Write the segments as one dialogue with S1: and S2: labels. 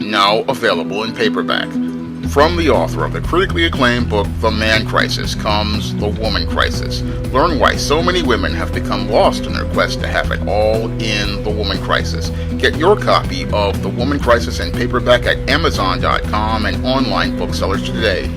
S1: now available in paperback. From the author of the critically acclaimed book, The Man Crisis, comes The Woman Crisis. Learn why so many women have become lost in their quest to have it all in The Woman Crisis. Get your copy of The Woman Crisis in paperback at Amazon.com and online booksellers today.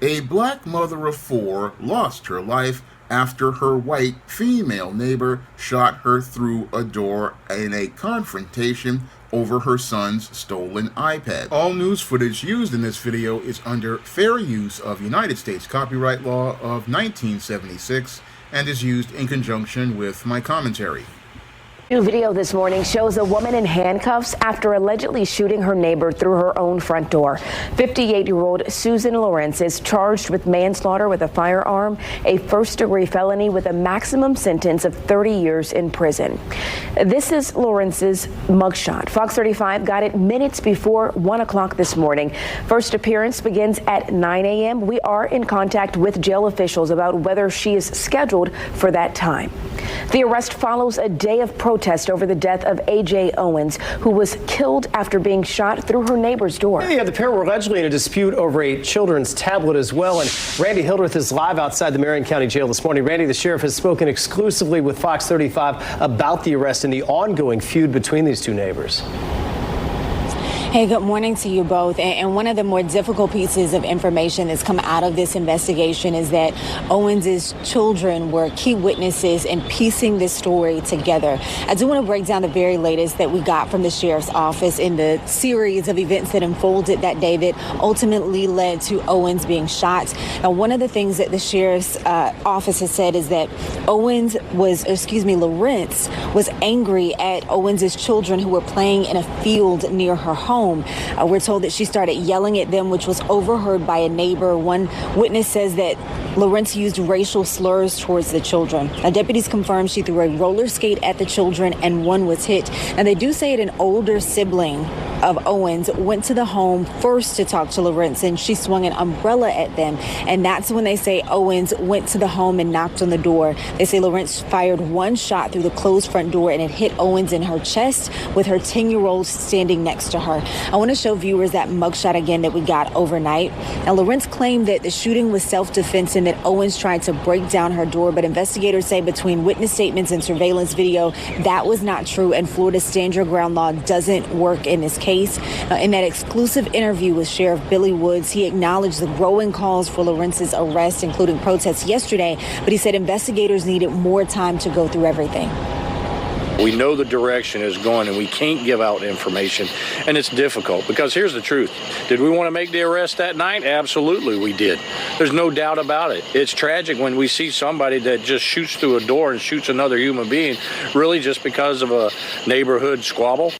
S1: A black mother of 4 lost her life after her white female neighbor shot her through a door in a confrontation over her son's stolen iPad. All news footage used in this video is under fair use of United States copyright law of 1976 and is used in conjunction with my commentary.
S2: New video this morning shows a woman in handcuffs after allegedly shooting her neighbor through her own front door. 58-year-old Susan Lorincz is charged with manslaughter with a firearm, a first-degree felony with a maximum sentence of 30 years in prison. This is Lorintz's mugshot. Fox 35 got it minutes before 1 o'clock this morning. First appearance begins at 9 a.m. We are in contact with jail officials about whether she is scheduled for that time. The arrest follows a day of protest over the death of Ajike Owens, who was killed after being shot through her neighbor's door.
S3: Yeah, the pair were allegedly in a dispute over a children's tablet as well. And Randy Hildreth is live outside the Marion County Jail this morning. Randy, the sheriff has spoken exclusively with Fox 35 about the arrest and the ongoing feud between these two neighbors.
S4: Hey, good morning to you both. And one of the more difficult pieces of information that's come out of this investigation is that Owens's children were key witnesses in piecing this story together. I do want to break down the very latest that we got from the sheriff's office in the series of events that unfolded that day that ultimately led to Owens being shot. Now, one of the things that the sheriff's office has said is that Lorincz was angry at Owens's children who were playing in a field near her home. We're told that she started yelling at them, which was overheard by a neighbor. One witness says that Lorincz used racial slurs towards the children. Now, deputies confirmed she threw a roller skate at the children and one was hit. And they do say an older sibling of Owens went to the home first to talk to Lorincz, and she swung an umbrella at them. And that's when they say Owens went to the home and knocked on the door. They say Lorincz fired one shot through the closed front door and it hit Owens in her chest with her 10-year-old standing next to her. I want to show viewers that mugshot again that we got overnight. Now, Lorincz claimed that the shooting was self-defense and that Owens tried to break down her door, but investigators say between witness statements and surveillance video, that was not true, and Florida's stand your ground law doesn't work in this case. In that exclusive interview with Sheriff Billy Woods, he acknowledged the growing calls for Lorintz's arrest, including protests yesterday, but he said investigators needed more time to go through everything.
S5: We know the direction is going, and we can't give out information, and it's difficult because here's the truth. Did we want to make the arrest that night? Absolutely we did. There's no doubt about it. It's tragic when we see somebody that just shoots through a door and shoots another human being, really just because of a neighborhood squabble.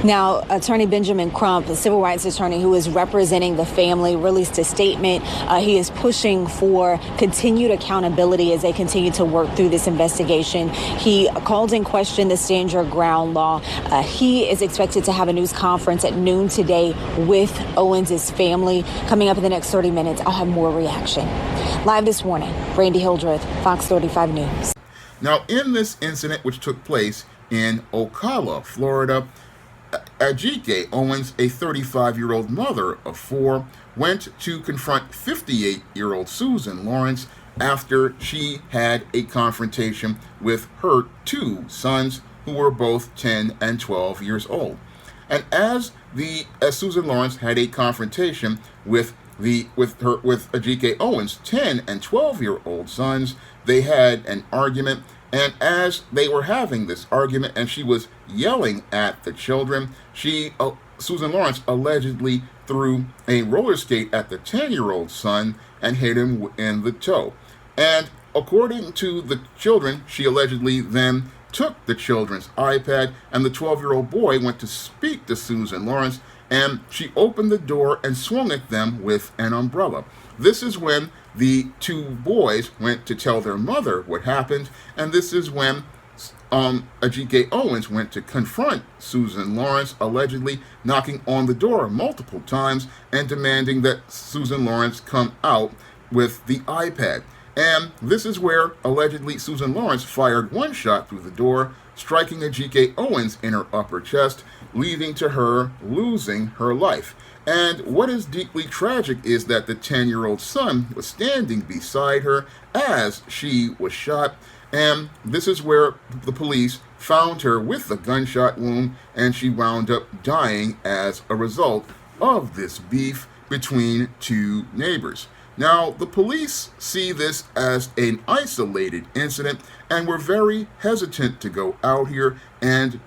S4: Now, Attorney Benjamin Crump, the civil rights attorney who is representing the family, released a statement. He is pushing for continued accountability as they continue to work through this investigation. He called in question the stand your ground law. He is expected to have a news conference at noon today with Owens' family. Coming up in the next 30 minutes, I'll have more reaction. Live this morning, Randy Hildreth, Fox 35 News.
S1: Now, in this incident which took place in Ocala, Florida, Ajike Owens, a 35-year-old mother of 4, went to confront 58-year-old Susan Lorincz after she had a confrontation with her 2 sons, who were both 10 and 12 years old. And as Susan Lorincz had a confrontation with Ajike Owens' 10 and 12-year-old sons, they had an argument. And as they were having this argument and she was yelling at the children, Susan Lorincz allegedly threw a roller skate at the 10-year-old son and hit him in the toe. And according to the children, she allegedly then took the children's iPad, and the 12-year-old boy went to speak to Susan Lorincz, and she opened the door and swung at them with an umbrella. This is when the 2 boys went to tell their mother what happened, and this is when Ajike Owens went to confront Susan Lorincz, allegedly knocking on the door multiple times and demanding that Susan Lorincz come out with the iPad. And this is where allegedly Susan Lorincz fired one shot through the door, striking Ajike Owens in her upper chest, leading to her losing her life. And what is deeply tragic is that the 10-year-old son was standing beside her as she was shot. And this is where the police found her with a gunshot wound, and she wound up dying as a result of this beef between two neighbors. Now, the police see this as an isolated incident and were very hesitant to go out here and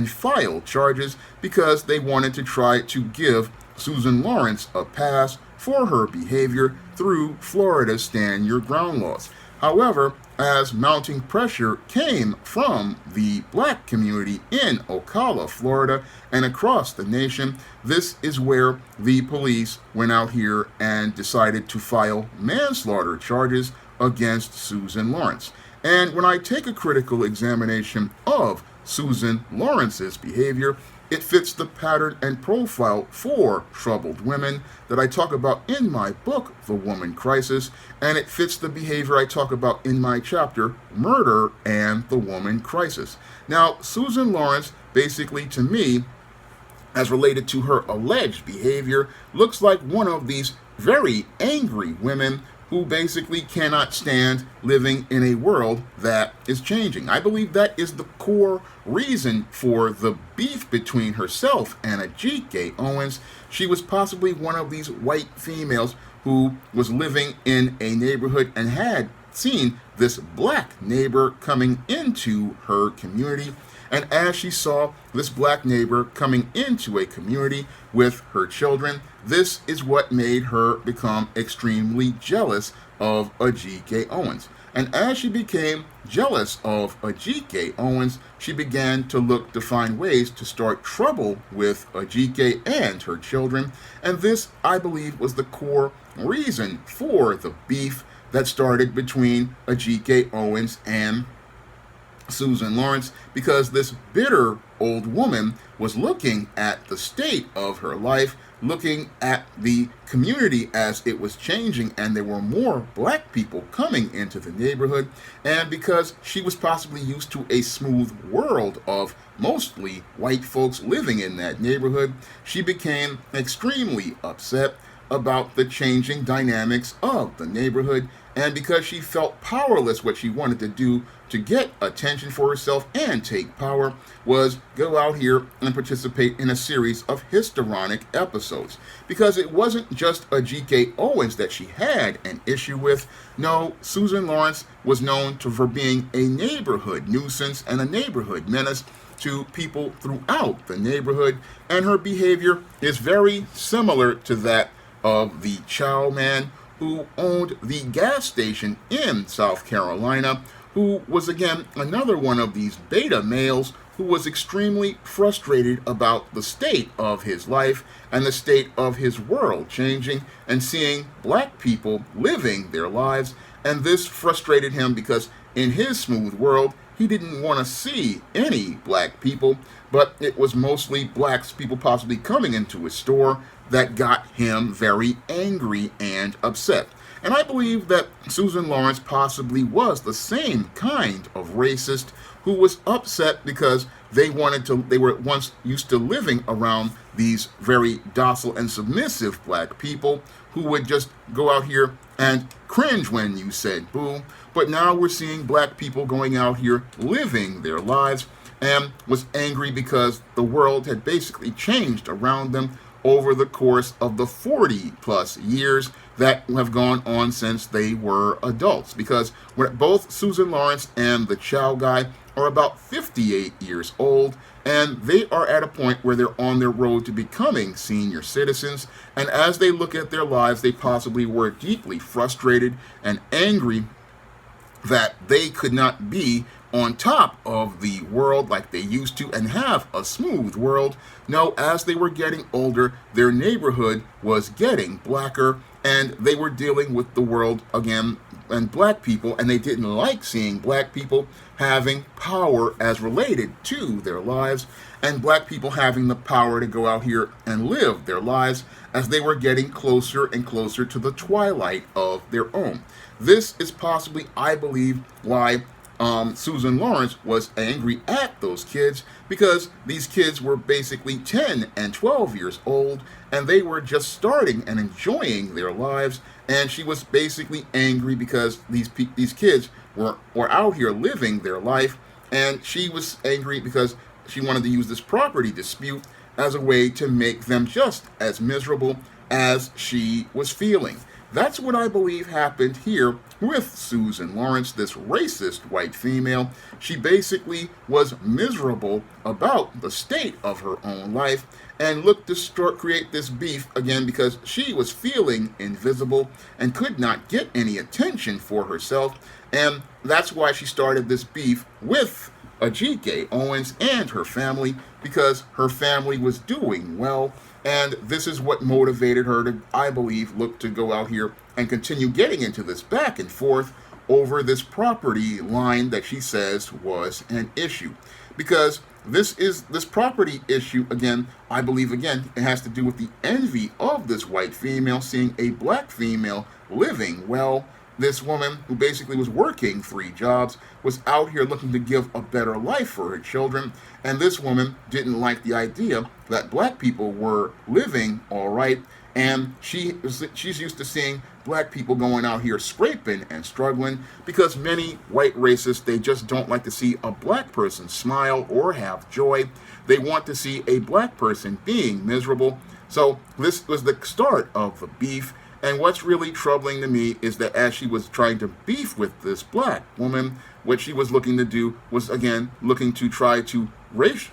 S1: file charges because they wanted to try to give Susan Lorincz a pass for her behavior through Florida's Stand Your Ground laws. However, as mounting pressure came from the black community in Ocala, Florida, and across the nation, this is where the police went out here and decided to file manslaughter charges against Susan Lorincz. And when I take a critical examination of Susan Lorinc's behavior, it fits the pattern and profile for troubled women that I talk about in my book, The Woman Crisis, and it fits the behavior I talk about in my chapter, Murder and the Woman Crisis. Now, Susan Lorincz, basically to me, as related to her alleged behavior, looks like one of these very angry women who basically cannot stand living in a world that is changing. I believe that is the core reason for the beef between herself and Ajike Owens. She was possibly one of these white females who was living in a neighborhood and had seen this black neighbor coming into her community. And as she saw this black neighbor coming into a community with her children, this is what made her become extremely jealous of Ajike Owens. And as she became jealous of Ajike Owens, she began to look to find ways to start trouble with Ajike and her children. And this, I believe, was the core reason for the beef that started between Ajike Owens and Susan Lorincz, because this bitter old woman was looking at the state of her life, looking at the community as it was changing, and there were more black people coming into the neighborhood, and because she was possibly used to a smooth world of mostly white folks living in that neighborhood, she became extremely upset about the changing dynamics of the neighborhood. And because she felt powerless, what she wanted to do to get attention for herself and take power was go out here and participate in a series of histrionic episodes. Because it wasn't just Ajike Owens that she had an issue with. No, Susan Lorincz was known for being a neighborhood nuisance and a neighborhood menace to people throughout the neighborhood. And her behavior is very similar to that of the Chow Man who owned the gas station in South Carolina, who was again another one of these beta males who was extremely frustrated about the state of his life and the state of his world changing and seeing black people living their lives. And this frustrated him because in his smooth world, he didn't want to see any black people, but it was mostly black people possibly coming into his store that got him very angry and upset. And I believe that Susan Lorincz possibly was the same kind of racist who was upset because they were once used to living around these very docile and submissive black people who would just go out here and cringe when you said boo. But now we're seeing black people going out here living their lives, and was angry because the world had basically changed around them over the course of the 40 plus years that have gone on since they were adults. Because both Susan Lorincz and the Chow guy are about 58 years old, and they are at a point where they're on their road to becoming senior citizens. And as they look at their lives, they possibly were deeply frustrated and angry that they could not be on top of the world like they used to and have a smooth world. No, as they were getting older, their neighborhood was getting blacker, and they were dealing with the world again and black people, and they didn't like seeing black people having power as related to their lives, and black people having the power to go out here and live their lives as they were getting closer and closer to the twilight of their own. This is possibly, I believe, why Susan Lorincz was angry at those kids, because these kids were basically 10 and 12 years old, and they were just starting and enjoying their lives, and she was basically angry because these kids were out here living their life, and she was angry because she wanted to use this property dispute as a way to make them just as miserable as she was feeling. That's what I believe happened here with Susan Lorincz, this racist white female. She basically was miserable about the state of her own life and looked to create this beef again because she was feeling invisible and could not get any attention for herself. And that's why she started this beef with Ajike Owens and her family, because her family was doing well, and this is what motivated her to, I believe, look to go out here and continue getting into this back and forth over this property line that she says was an issue. Because this property issue, again, I believe, again, it has to do with the envy of this white female seeing a black female living well. This woman, who basically was working 3 jobs, was out here looking to give a better life for her children, and this woman didn't like the idea that black people were living all right, and she's used to seeing black people going out here scraping and struggling, because many white racists, they just don't like to see a black person smile or have joy. They want to see a black person being miserable. So this was the start of the beef. And what's really troubling to me is that as she was trying to beef with this black woman, what she was looking to do was, again, looking to try to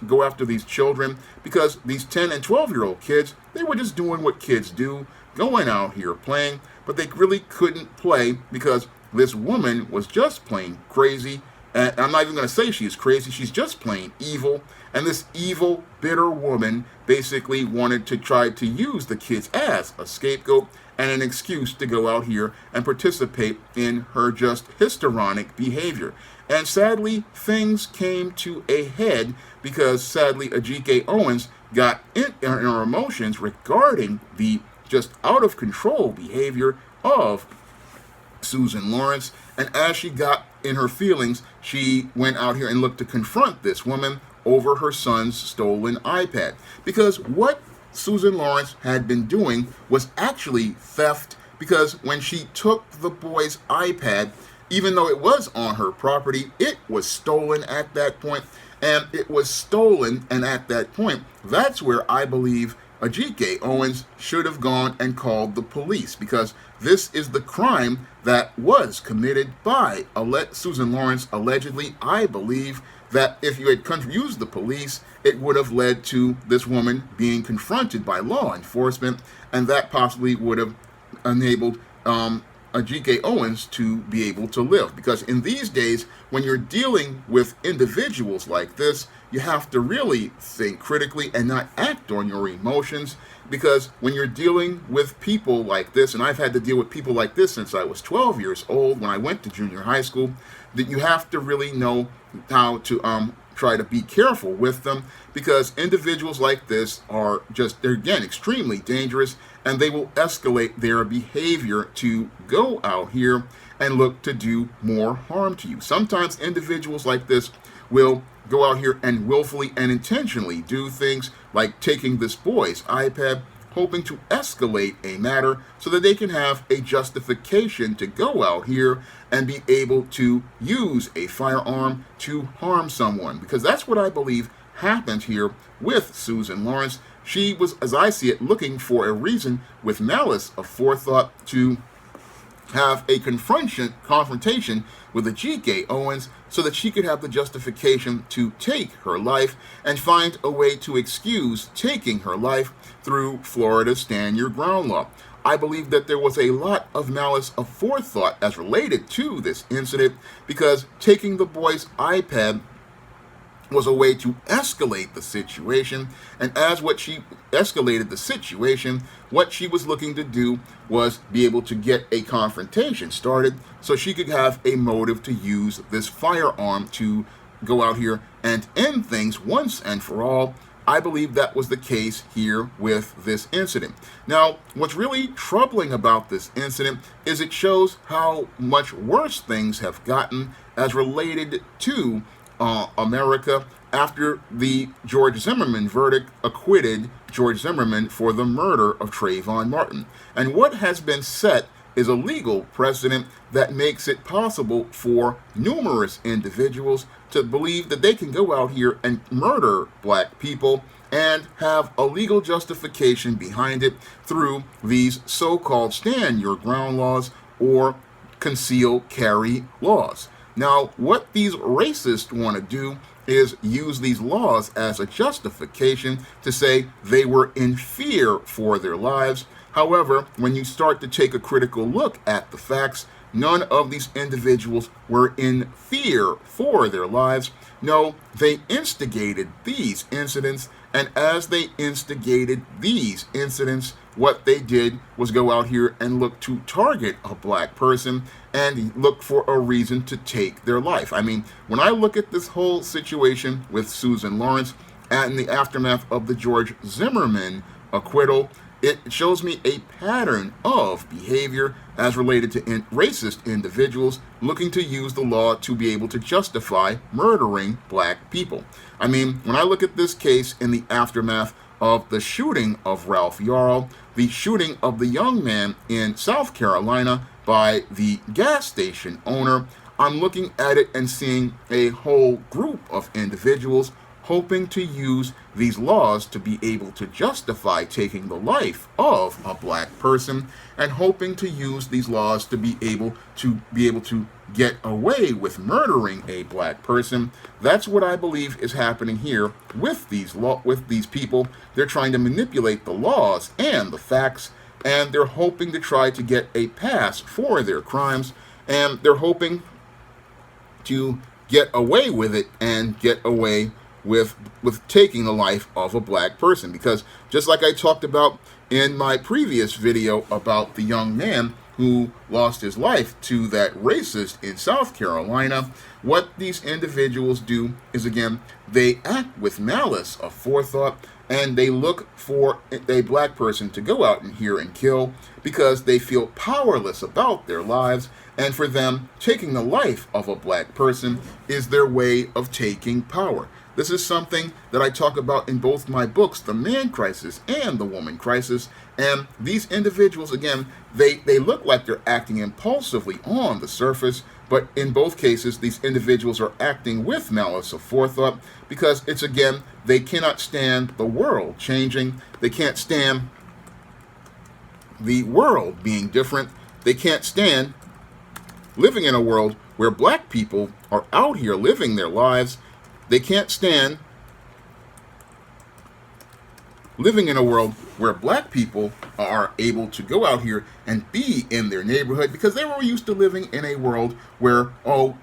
S1: go after these children, because these 10 and 12-year-old kids, they were just doing what kids do, going out here playing, but they really couldn't play because this woman was just plain crazy. And I'm not even going to say she's crazy, she's just plain evil. And this evil, bitter woman basically wanted to try to use the kids as a scapegoat and an excuse to go out here and participate in her just histrionic behavior. And sadly, things came to a head because sadly Ajike Owens got in her emotions regarding the just out of control behavior of Susan Lorincz. And as she got in her feelings, she went out here and looked to confront this woman over her son's stolen iPad. Because what Susan Lorincz had been doing was actually theft, because when she took the boy's iPad, even though it was on her property, it was stolen at that point, and it was stolen, and at that point, that's where I believe Ajike Owens should have gone and called the police, because this is the crime that was committed by Susan Lorincz allegedly. I believe that if you had used the police, it would have led to this woman being confronted by law enforcement, and that possibly would have enabled Ajike Owens to be able to live. Because in these days, when you're dealing with individuals like this, you have to really think critically and not act on your emotions. Because when you're dealing with people like this, and I've had to deal with people like this since I was 12 years old when I went to junior high school, that you have to really know how to try to be careful with them, because individuals like this are just, they're again extremely dangerous, and they will escalate their behavior to go out here and look to do more harm to you. Sometimes individuals like this will go out here and willfully and intentionally do things like taking this boy's iPad, hoping to escalate a matter so that they can have a justification to go out here and be able to use a firearm to harm someone. Because that's what I believe happened here with Susan Lorincz. She was, as I see it, looking for a reason with malice of forethought to have a confrontation with Ajike Owens so that she could have the justification to take her life and find a way to excuse taking her life through Florida's Stand Your Ground law. I believe that there was a lot of malice of forethought as related to this incident, because taking the boy's iPad was a way to escalate the situation. And as what she escalated the situation, what she was looking to do was be able to get a confrontation started so she could have a motive to use this firearm to go out here and end things once and for all. I believe that was the case here with this incident. Now, what's really troubling about this incident is it shows how much worse things have gotten as related to America after the George Zimmerman verdict acquitted George Zimmerman for the murder of Trayvon Martin. And what has been set is a legal precedent that makes it possible for numerous individuals to believe that they can go out here and murder black people and have a legal justification behind it through these so-called stand your ground laws or conceal carry laws. Now, what these racists want to do is use these laws as a justification to say they were in fear for their lives. However, when you start to take a critical look at the facts, none of these individuals were in fear for their lives. No, they instigated these incidents, and as they instigated these incidents, what they did was go out here and look to target a black person and look for a reason to take their life. I mean, when I look at this whole situation with Susan Lorincz and in the aftermath of the George Zimmerman acquittal, it shows me a pattern of behavior as related to racist individuals looking to use the law to be able to justify murdering black people. I mean, when I look at this case in the aftermath of the shooting of Ralph Yarl, the shooting of the young man in South Carolina by the gas station owner, I'm looking at it and seeing a whole group of individuals hoping to use these laws to be able to justify taking the life of a black person, and hoping to use these laws to be able to get away with murdering a black person. That's what I believe is happening here with these people. They're trying to manipulate the laws and the facts, and they're hoping to try to get a pass for their crimes, and they're hoping to get away with it and get away with taking the life of a black person. Because just like I talked about in my previous video about the young man who lost his life to that racist in South Carolina, what these individuals do is, again, they act with malice aforethought, and they look for a black person to go out and here and kill because they feel powerless about their lives, and for them, taking the life of a black person is their way of taking power. This is something that I talk about in both my books, The Man Crisis and The Woman Crisis. And these individuals, again, they look like they're acting impulsively on the surface, but in both cases, these individuals are acting with malice aforethought because it's, again, they cannot stand the world changing. They can't stand the world being different. They can't stand living in a world where black people are out here living their lives. They can't stand living in a world where black people are able to go out here and be in their neighborhood, because they were used to living in a world where,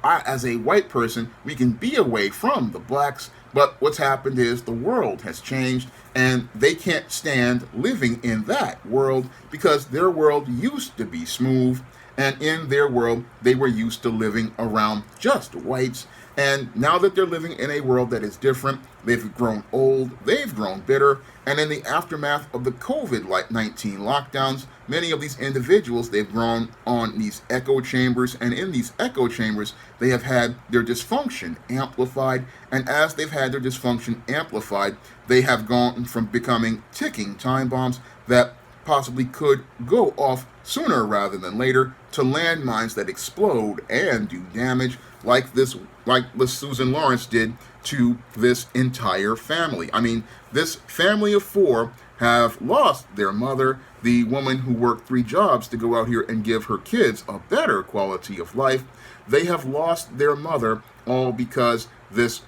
S1: as a white person, we can be away from the blacks. But what's happened is the world has changed, and they can't stand living in that world because their world used to be smooth, and in their world, they were used to living around just whites. And now that they're living in a world that is different, they've grown old, they've grown bitter, and in the aftermath of the COVID-19 lockdowns, many of these individuals, they've grown on these echo chambers, and in these echo chambers, they have had their dysfunction amplified, and as they've had their dysfunction amplified, they have gone from becoming ticking time bombs that possibly could go off sooner rather than later to landmines that explode and do damage like Susan Lorincz did to this entire family. I mean, this family of four have lost their mother, the woman who worked 3 jobs to go out here and give her kids a better quality of life. They have lost their mother all because this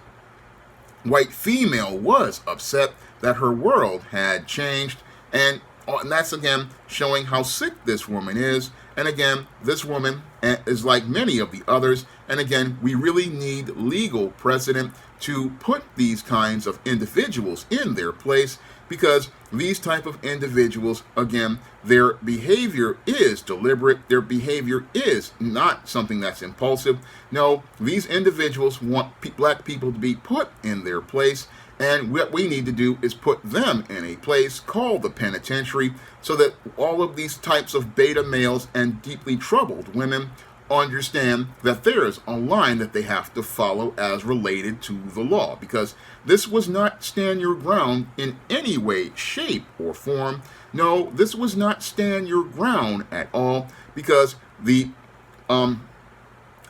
S1: white female was upset that her world had changed. And And that's again showing how sick this woman is. And again, this woman is like many of the others. And again, we really need legal precedent to put these kinds of individuals in their place, because these type of individuals, again, their behavior is deliberate. Their behavior is not something that's impulsive. No, these individuals want black people to be put in their place. And what we need to do is put them in a place called the penitentiary, so that all of these types of beta males and deeply troubled women understand that there is a line that they have to follow as related to the law, because this was not stand your ground in any way, shape, or form. No, this was not stand your ground at all, because the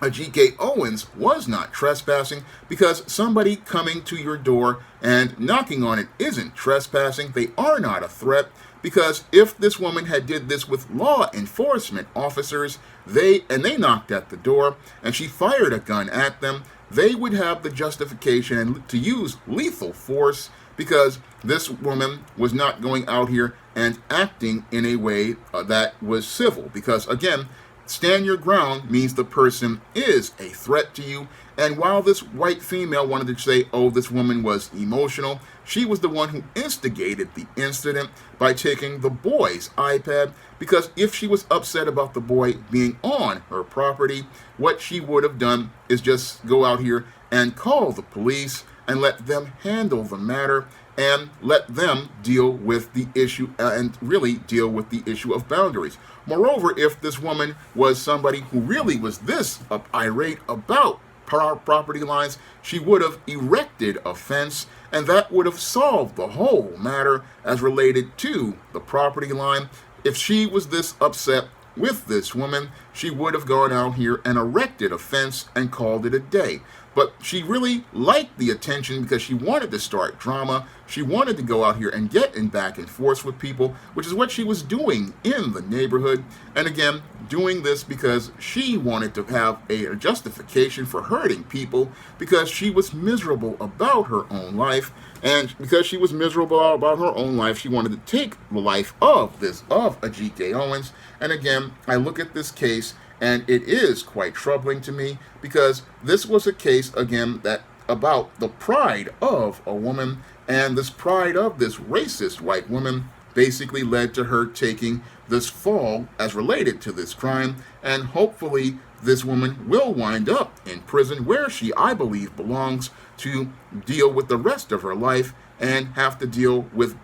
S1: Ajike Owens was not trespassing, because somebody coming to your door and knocking on it isn't trespassing. They are not a threat, because if this woman had did this with law enforcement officers, they knocked at the door and she fired a gun at them, they would have the justification to use lethal force, because this woman was not going out here and acting in a way that was civil. Because again, stand your ground means the person is a threat to you. And while this white female wanted to say, oh, this woman was emotional, she was the one who instigated the incident by taking the boy's iPad, because if she was upset about the boy being on her property, what she would have done is just go out here and call the police and let them handle the matter and let them deal with the issue and really deal with the issue of boundaries. Moreover, if this woman was somebody who really was this irate about property lines, she would have erected a fence, and that would have solved the whole matter as related to the property line. If she was this upset with this woman, she would have gone out here and erected a fence and called it a day. But she really liked the attention because she wanted to start drama. She wanted to go out here and get in back and forth with people, which is what she was doing in the neighborhood. And again, doing this because she wanted to have a justification for hurting people, because she was miserable about her own life. And because she was miserable about her own life, she wanted to take the life of Ajike Owens. And again, I look at this case, and it is quite troubling to me, because this was a case, again, that about the pride of a woman, and this pride of this racist white woman basically led to her taking this fall as related to this crime. And hopefully this woman will wind up in prison, where she, I believe, belongs, to deal with the rest of her life and have to deal with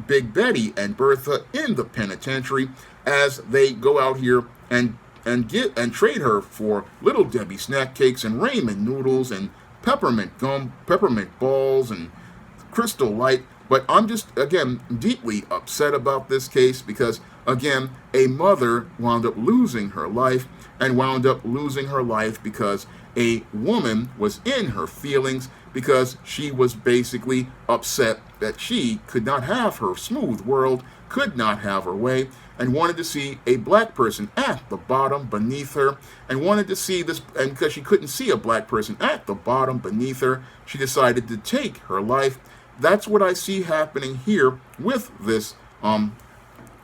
S1: Big Betty and Bertha in the penitentiary as they go out here and trade her for Little Debbie snack cakes and ramen noodles and peppermint gum, peppermint balls and Crystal Light. But I'm just, again, deeply upset about this case, because, again, a mother wound up losing her life, and wound up losing her life because a woman was in her feelings, because she was basically upset that she could not have her smooth world, could not have her way, and wanted to see a black person at the bottom beneath her, and wanted to see this, and because she couldn't see a black person at the bottom beneath her, she decided to take her life. That's what I see happening here with this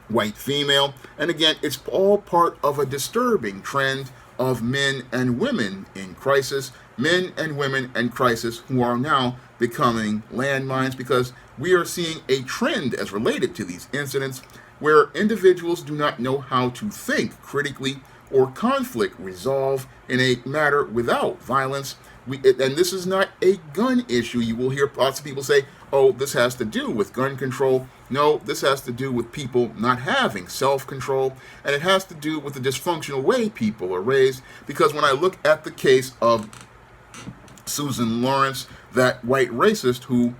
S1: white female. And again, it's all part of a disturbing trend of men and women in crisis, men and women in crisis who are now becoming landmines, because we are seeing a trend as related to these incidents where individuals do not know how to think critically or conflict resolve in a matter without violence. And this is not a gun issue. You will hear lots of people say, oh, this has to do with gun control. No, this has to do with people not having self-control, and it has to do with the dysfunctional way people are raised. Because when I look at the case of Susan Lorincz, that white racist who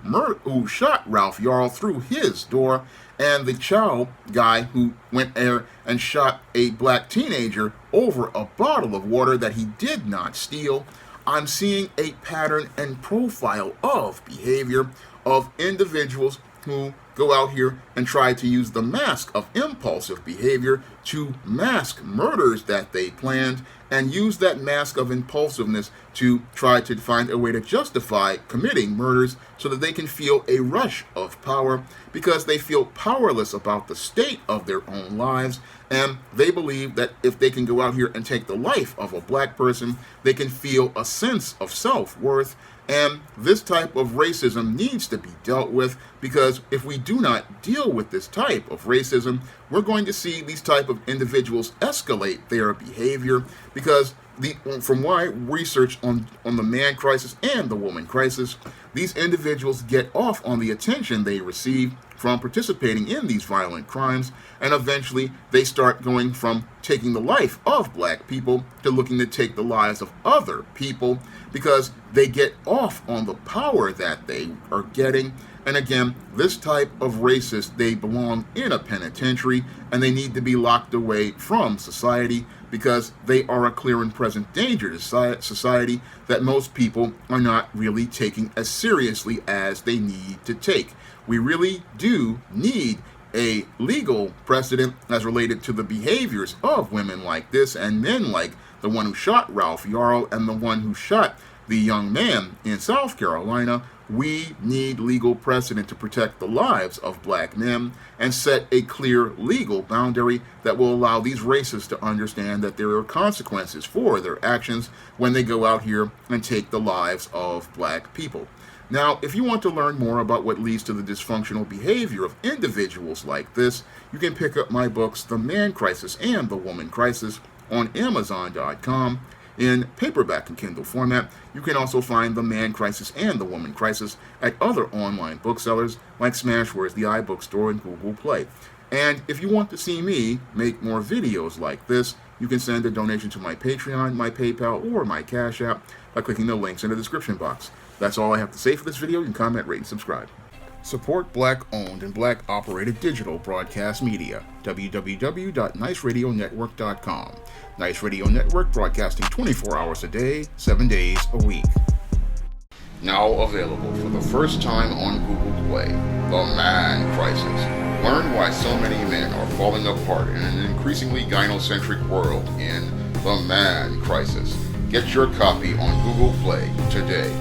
S1: shot Ralph Yarl through his door, and the Chow guy who went there and shot a black teenager over a bottle of water that he did not steal, I'm seeing a pattern and profile of behavior of individuals who go out here and try to use the mask of impulsive behavior to mask murders that they planned, and use that mask of impulsiveness to try to find a way to justify committing murders so that they can feel a rush of power, because they feel powerless about the state of their own lives, and they believe that if they can go out here and take the life of a black person, they can feel a sense of self-worth. And this type of racism needs to be dealt with, because if we do not deal with this type of racism, we're going to see these type of individuals escalate their behavior, because from my research on the man crisis and the woman crisis, these individuals get off on the attention they receive from participating in these violent crimes, and eventually they start going from taking the life of black people to looking to take the lives of other people, because they get off on the power that they are getting. And again, this type of racist, they belong in a penitentiary, and they need to be locked away from society, because they are a clear and present danger to society that most people are not really taking as seriously as they need to take. We really do need a legal precedent as related to the behaviors of women like this and men like the one who shot Ralph Yarl and the one who shot the young man in South Carolina. We need legal precedent to protect the lives of black men and set a clear legal boundary that will allow these racists to understand that there are consequences for their actions when they go out here and take the lives of black people. Now, if you want to learn more about what leads to the dysfunctional behavior of individuals like this, you can pick up my books, The Man Crisis and The Woman Crisis, on Amazon.com in paperback and Kindle format. You can also find The Man Crisis and The Woman Crisis at other online booksellers like Smashware's The iBookstore and Google Play. And if you want to see me make more videos like this, you can send a donation to my Patreon, my PayPal, or my Cash App by clicking the links in the description box. That's all I have to say for this video. You can comment, rate, and subscribe. Support Black-owned and Black-operated digital broadcast media. www.niceradionetwork.com. Nice Radio Network, broadcasting 24 hours a day, 7 days a week. Now available for the first time on Google Play, The Man Crisis. Learn why so many men are falling apart in an increasingly gynocentric world in The Man Crisis. Get your copy on Google Play today.